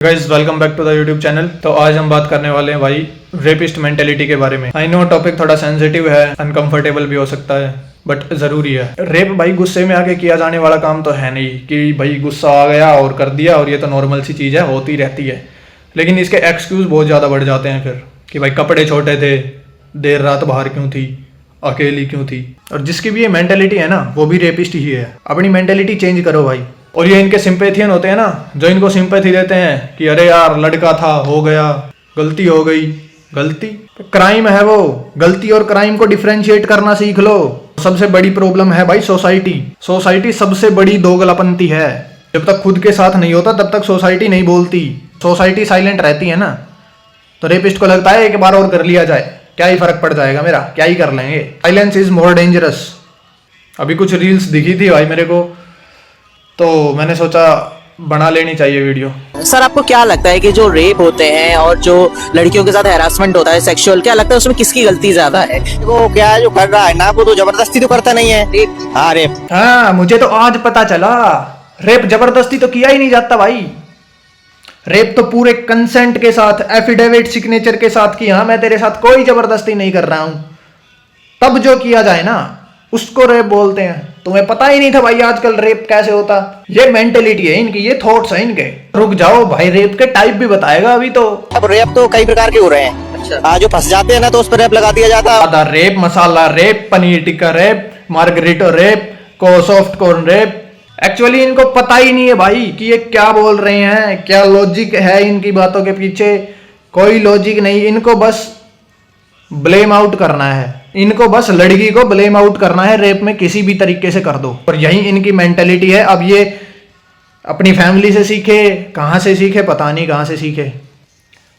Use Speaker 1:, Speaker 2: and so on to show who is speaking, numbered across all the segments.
Speaker 1: Guys welcome back to the YouTube channel. तो आज हम बात करने वाले हैं भाई रेपिस्ट मेंटेलिटी के बारे में। आई नो टॉपिक थोड़ा सेंसिटिव है, अनकंफर्टेबल भी हो सकता है, बट जरूरी है। रेप भाई गुस्से में आके किया जाने वाला काम तो है नहीं कि भाई गुस्सा आ गया और कर दिया और ये तो नॉर्मल सी चीज़ है, होती रहती है। लेकिन इसके एक्सक्यूज बहुत ज़्यादा बढ़ जाते हैं फिर कि भाई कपड़े छोटे थे, देर रात बाहर क्यों थी, अकेली क्यों थी। और जिसकी भी ये मेंटेलिटी है ना वो भी रेपिस्ट ही है। अपनी मेंटेलिटी चेंज करो भाई। और ये इनके सिंपैथियन होते हैं ना, जो इनको सिंपैथी देते हैं कि अरे यार लड़का था, हो गया, गलती हो गई। गलती क्राइम है वो। गलती और क्राइम को डिफरेंशिएट करना सीख लो। सबसे बड़ी प्रॉब्लम है भाई सोसाइटी सबसे बड़ी दोगलापंती है। जब तक खुद के साथ नहीं होता तब तक सोसाइटी नहीं बोलती, सोसाइटी साइलेंट रहती है ना। तो रेपिस्ट को लगता है एक बार और कर लिया जाए, क्या ही फर्क पड़ जाएगा मेरा, क्या ही कर लेंगे। Silence is more dangerous. अभी कुछ रील्स दिखी थी भाई मेरे को, तो मैंने सोचा बना लेनी चाहिए वीडियो।
Speaker 2: सर आपको क्या लगता है कि जो रेप होते हैं और जो लड़कियों के साथ हैरासमेंट होता है सेक्सुअल, क्या लगता है उसमें किसकी गलती ज्यादा है?
Speaker 3: वो क्या है जो कर रहा है ना, वो तो जबरदस्ती तो करता नहीं है। रेप
Speaker 1: हाँ, मुझे तो आज पता चला रेप जबरदस्ती तो किया ही नहीं जाता भाई। रेप तो पूरे कंसेंट के साथ, एफिडेविट सिग्नेचर के साथ कि हाँ मैं तेरे साथ कोई जबरदस्ती नहीं कर रहा हूं, तब जो किया जाए ना उसको रेप बोलते हैं। तुम्हें पता ही नहीं था भाई आजकल रेप कैसे होता। ये मेंटेलिटी है इनकी, ये थॉट्स है इनके। रुक जाओ भाई, रेप के टाइप भी बताएगा अभी तो।
Speaker 3: अब रेप तो कई प्रकार के हो रहे हैं। अच्छा। जो फंस जाते हैं ना तो उस पर रेप लगा दिया जाता है।
Speaker 1: आधा wrap, masala wrap, paneer tikka wrap, margherita wrap, को सॉफ्ट कॉर्न रेप। एक्चुअली इनको पता ही नहीं है भाई कि ये क्या बोल रहे हैं, क्या लॉजिक है इनकी बातों के पीछे। कोई लॉजिक नहीं, इनको बस ब्लेम आउट करना है। इनको बस लड़की को ब्लेम आउट करना है, रेप में किसी भी तरीके से कर दो। और यही इनकी मेंटेलिटी है। अब ये अपनी फैमिली से सीखे, कहां से सीखे पता नहीं, कहां से सीखे।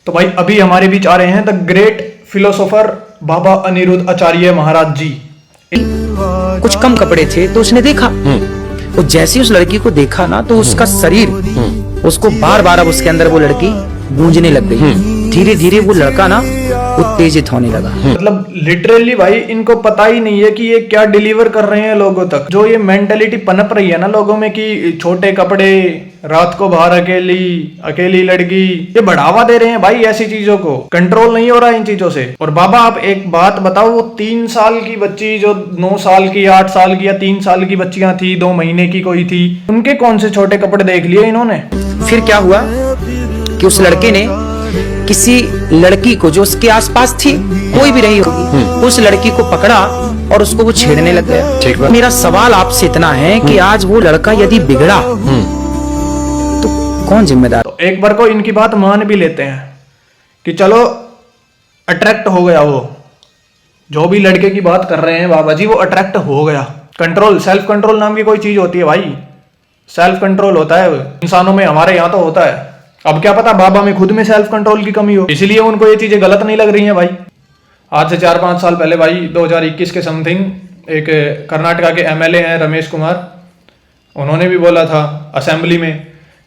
Speaker 1: तो भाई अभी हमारे बीच आ रहे हैं द ग्रेट फिलोसोफर बाबा अनिरुद्ध आचार्य महाराज जी।
Speaker 4: कुछ कम कपड़े थे तो उसने देखा, और जैसे उस लड़की को देखा ना तो उसका शरीर उसको बार बार अब उसके अंदर वो लड़की गूंजने लग गई। धीरे धीरे वो लड़का ना उत्तेजित होने लगा।
Speaker 1: मतलब लिटरली भाई इनको पता ही नहीं है कि ये क्या डिलीवर कर रहे हैं लोगों तक। जो ये मेंटेलिटी पनप रही है ना लोगों में कि छोटे कपड़े, रात को बाहर अकेली लड़की, ये बढ़ावा दे रहे हैं भाई ऐसी चीजों को। कंट्रोल नहीं हो रहा इन चीजों से। और बाबा आप एक बात बताओ, वो 3 साल की बच्ची जो 9 साल की, 8 साल की या 3 साल की बच्चियां थी, 2 महीने की कोई थी, उनके कौन से छोटे कपड़े देख लिए इन्होंने।
Speaker 4: फिर क्या हुआ कि उस लड़के ने किसी लड़की को जो उसके आसपास थी, कोई भी रही होगी, उस लड़की को पकड़ा और उसको वो छेड़ने लग गया। मेरा सवाल आपसे इतना है कि आज वो लड़का यदि बिगड़ा तो कौन जिम्मेदार?
Speaker 1: तो एक बार को इनकी बात मान भी लेते हैं कि चलो अट्रैक्ट हो गया, वो जो भी लड़के की बात कर रहे हैं बाबा जी, वो अट्रैक्ट हो गया। कंट्रोल, सेल्फ कंट्रोल नाम की कोई चीज होती है भाई। सेल्फ कंट्रोल होता है इंसानों में, हमारे यहाँ तो होता है। अब क्या पता बाबा में खुद में सेल्फ कंट्रोल की कमी हो, इसलिए उनको ये चीजें गलत नहीं लग रही हैं भाई। आज से 4-5 साल पहले भाई 2021 के समथिंग एक कर्नाटका के एमएलए हैं रमेश कुमार, उन्होंने भी बोला था असेंबली में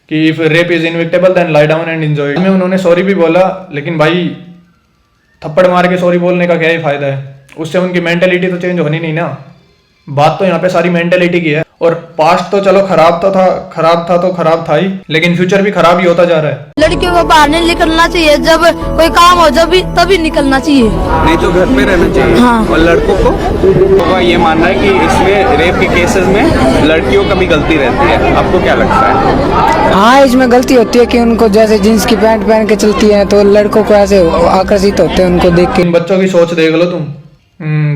Speaker 1: कि if rape is inevitable then lie down and enjoy. में उन्होंने सॉरी भी बोला, लेकिन भाई थप्पड़ मार के सॉरी बोलने का क्या ही फायदा है, उससे उनकी मेंटेलिटी तो चेंज होनी नहीं ना। बात तो यहाँ पे सारी मेंटेलिटी की है। और पास्ट तो चलो खराब था ही, लेकिन फ्यूचर भी खराब ही होता जा रहा है।
Speaker 5: लड़कियों को बाहर नहीं निकलना चाहिए, जब कोई काम हो जब तभी निकलना चाहिए, नहीं तो घर में रहना चाहिए। हाँ।
Speaker 6: और लड़कों को ये मानना है कि इसमें रेप के केसेस में लड़कियों का भी गलती रहती है। आपको क्या लगता है?
Speaker 7: हाँ, इसमें गलती होती है कि उनको जैसे जींस की पैंट पहन के चलती है तो लड़कों को ऐसे आकर्षित होते हैं उनको देख के।
Speaker 1: इन बच्चों की सोच देख लो तुम।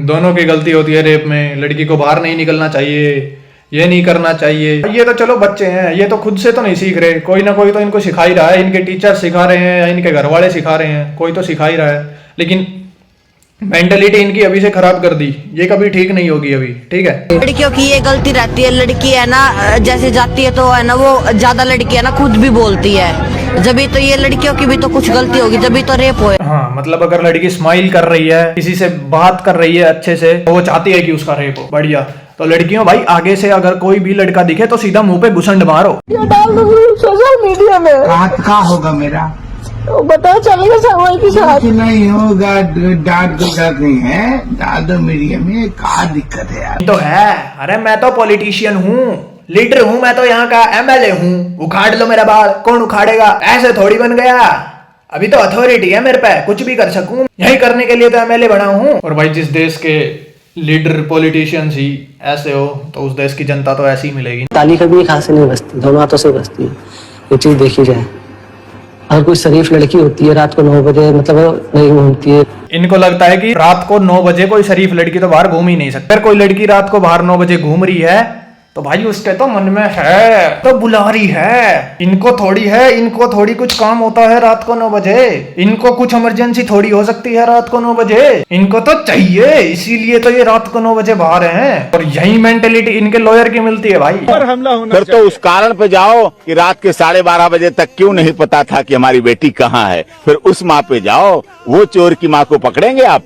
Speaker 1: दोनों की गलती होती है रेप में। लड़की को बाहर नहीं निकलना चाहिए, ये नहीं करना चाहिए। ये तो चलो बच्चे हैं, ये तो खुद से तो नहीं सीख रहे, कोई ना कोई तो इनको सिखा ही रहा है। इनके टीचर सिखा रहे हैं या इनके घर वाले सिखा रहे हैं, कोई तो सिखा ही रहा है। लेकिन मेंटलिटी इनकी अभी से खराब कर दी, ये कभी ठीक नहीं होगी अभी। ठीक है,
Speaker 5: लड़कियों की ये गलती रहती है। लड़की है ना जैसे जाती है तो है ना, वो ज्यादा लड़की है ना खुद भी बोलती है, जब तो ये लड़कियों की भी तो कुछ गलती होगी, जब तो रेप हो।
Speaker 1: हाँ, मतलब अगर लड़की स्माइल कर रही है, किसी से बात कर रही है अच्छे से, तो वो चाहती है कि उसका रेप हो, बढ़िया। तो लड़कियों भाई आगे से अगर कोई भी लड़का दिखे तो सीधा मुंह पे घुसंड मारो।
Speaker 7: डाल दो सोशल मीडिया में।
Speaker 8: कहाँ होगा मेरा,
Speaker 7: पता चलेगा समाज के साथ।
Speaker 8: नहीं होगा, डांट दो, डर नहीं है, डाल दो मीडिया में, क्या दिक्कत है यार।
Speaker 1: तो है, अरे मैं तो पॉलिटिशियन हूँ, लीडर हूँ मैं तो यहाँ का, MLA हूँ, उखाड़ लो मेरा बाल। कौन उखाड़ेगा? ऐसे थोड़ी बन गया। अभी तो अथॉरिटी है मेरे पे, कुछ भी कर सकूं। यही करने के लिए तो MLA बना हूँ। और भाई जिस देश के लीडर पॉलिटिशियंस ही ऐसे हो तो उस देश की जनता तो ऐसी ही मिलेगी।
Speaker 9: ताली कभी एक हाथ से नहीं बजती, दोनों हाथों से बजती है, ये चीज देखी जाए। अगर कोई शरीफ लड़की होती है रात को 9 बजे मतलब नहीं घूमती है।
Speaker 1: इनको लगता है कि रात को 9 बजे कोई शरीफ लड़की तो बाहर घूम ही नहीं सकती। अगर कोई लड़की रात को बाहर 9 बजे घूम रही है तो भाई उसके तो मन में है, तो बुला रही है। इनको थोड़ी है, इनको थोड़ी कुछ काम होता है रात को 9 बजे। इनको कुछ इमरजेंसी थोड़ी हो सकती है रात को 9 बजे। इनको तो चाहिए, इसीलिए तो ये रात को 9 बजे बाहर हैं। और यही मेंटेलिटी इनके लॉयर की मिलती है भाई।
Speaker 10: फिर तो उस कारण पे जाओ कि रात के 12:30 बजे तक क्यों नहीं पता था कि हमारी बेटी कहाँ है। फिर उस माँ पे जाओ, वो चोर की माँ को पकड़ेंगे आप।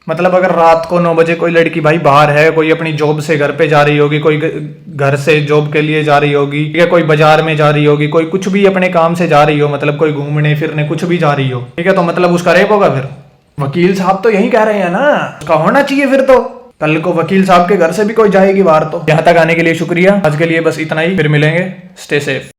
Speaker 1: मतलब अगर रात को 9 बजे कोई लड़की भाई बाहर है, कोई अपनी जॉब से घर पे जा रही होगी, कोई घर से जॉब के लिए जा रही होगी, ठीक है, कोई बाजार में जा रही होगी, कोई कुछ भी अपने काम से जा रही हो, मतलब कोई घूमने फिरने कुछ भी जा रही हो, ठीक है, तो मतलब उसका रेप होगा। फिर वकील साहब तो यही कह रहे हैं ना, उसका होना चाहिए। फिर तो कल को वकील साहब के घर से भी कोई जाएगी बाहर। तो यहाँ तक आने के लिए शुक्रिया। आज के लिए बस इतना ही, फिर मिलेंगे। Stay safe.